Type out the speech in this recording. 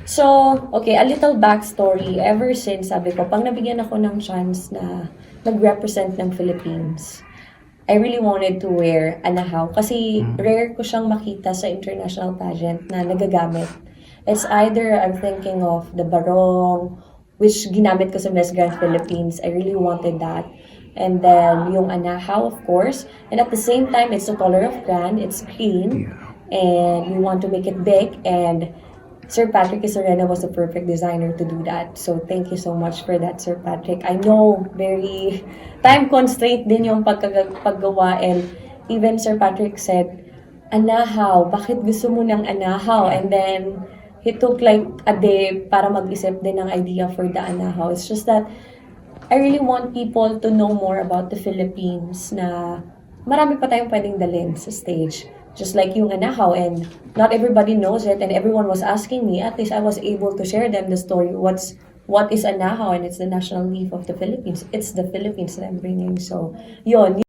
So, okay, a little backstory. Ever since, sabi ko, pag nabigyan ako ng chance na mag-represent ng Philippines, I really wanted to wear a nahaw kasi rare ko siyang makita sa international pageant na nagagamit. It's either I'm thinking of the barong, which ginamit ko sa Miss Grand Philippines. I really wanted that. And then yung anahaw, of course. And at the same time, it's the color of grand. It's clean. And we want to make it big. And Sir Patrick Isorena was the perfect designer to do that. So thank you so much for that, Sir Patrick. I know very time constraint din yung paggawa, and even Sir Patrick said, anahaw, bakit gusto mo ng anahaw? And then he took like a day para mag-isip din ng idea for the anahaw. It's just that I really want people to know more about the Philippines, na marami pa tayong pwedeng dalhin sa stage. Just like yung anahaw, and not everybody knows it, and everyone was asking me, at least I was able to share them the story. What is anahaw? And it's the national leaf of the Philippines. It's the Philippines that I'm bringing. So, yun.